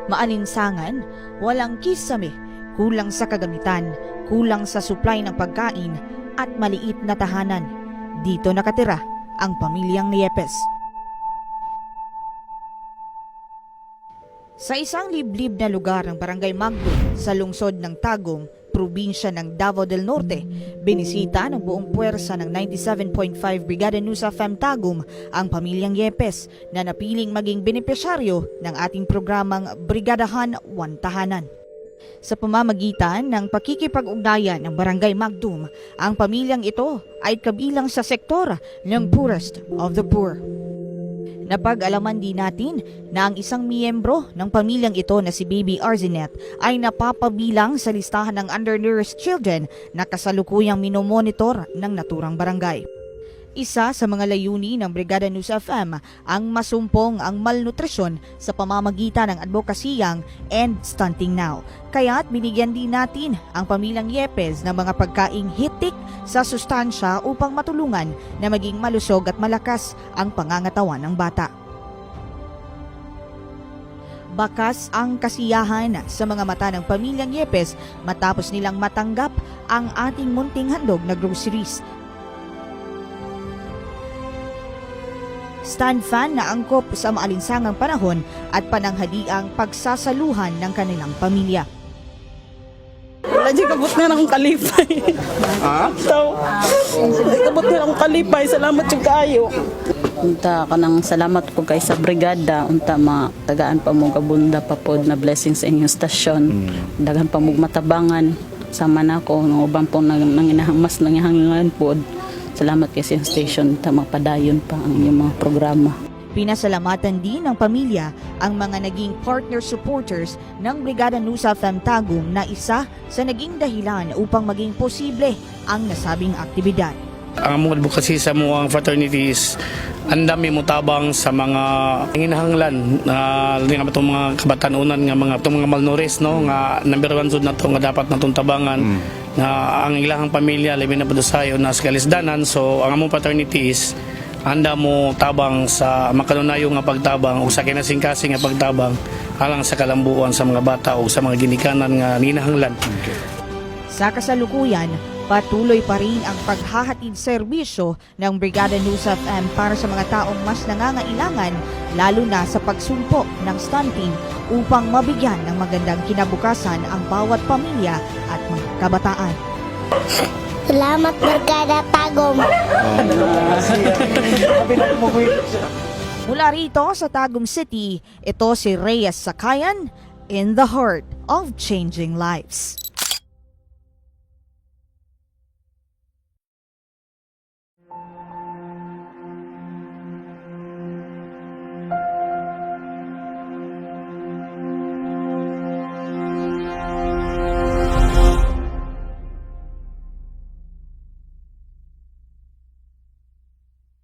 maalinsangan, walang kisame, kulang sa kagamitan, kulang sa supply ng pagkain at maliit na tahanan. Dito nakatira ang pamilyang Niepes. Sa isang liblib na lugar ng Barangay Magdum sa lungsod ng Tagum, probinsya ng Davao del Norte, binisita ng buong puwersa ng 97.5 Brigada News FM Tagum ang pamilyang Yepes na napiling maging benepisyaryo ng ating programang Brigadahan One Tahanan. Sa pamamagitan ng pakikipag-ugnayan ng Barangay Magdum, ang pamilyang ito ay kabilang sa sektor ng poorest of the poor. Napag-alaman din natin na ang isang miyembro ng pamilyang ito na si Baby Arzenet ay napapabilang sa listahan ng undernourished children na kasalukuyang minomonitor ng naturang barangay. Isa sa mga layuni ng Brigada News FM ang masumpong ang malnutrisyon sa pamamagitan ng advokasiyang End Stunting Now. Kaya't binigyan din natin ang pamilyang Yepes ng mga pagkaing hitik sa sustansya upang matulungan na maging malusog at malakas ang pangangatawan ng bata. Bakas ang kasiyahan sa mga mata ng pamilyang Yepes matapos nilang matanggap ang ating munting handog na groceries. Stand fan na angkop sa maalinsangang panahon at pananghaliang pagsasaluhan ng kanilang pamilya. Wala dyan kabot na akong kalipay. So, kabot na akong kalipay. Salamat yung kaayo. Unta ka ng salamat po kay sa brigada. Unta matagaan pa mo kabunda pa po na blessing sa inyong stasyon. Dagan pa mo matabangan. Sama na ako. Nung ubang po mas nangihangan po. Salamat kay sa station. Mapadayon pa ang inyong mga programa. Pinasalamatan din ng pamilya ang mga naging partner supporters ng Brigada News FM Tagum na isa sa naging dahilan upang maging posible ang nasabing aktibidad. Ang mga advocacy sa mga fraternities, ang dami mo tabang sa mga hinahanglan na itong mga kabatanunan nga mga malnourished no nga number one sud nato nga dapat natong tabangan na ang ilang pamilya labi na padusayo na sa kalisdanan. So ang among fraternities anda mo tabang sa makanunayo nga pagtabang o sa kinasingkasing nga pagtabang alang sa kalambuan sa mga bata o sa mga ginikanan nga ninahanglan. Sa kasalukuyan, patuloy pa rin ang paghahatid serbisyo ng Brigada News FM para sa mga taong mas nangangailangan, lalo na sa pagsumpo ng stunting upang mabigyan ng magandang kinabukasan ang bawat pamilya at mga kabataan. Salamat Brigada Tagum. Mula rito sa Tagum City, ito si Reyes Sakayan in the heart of changing lives.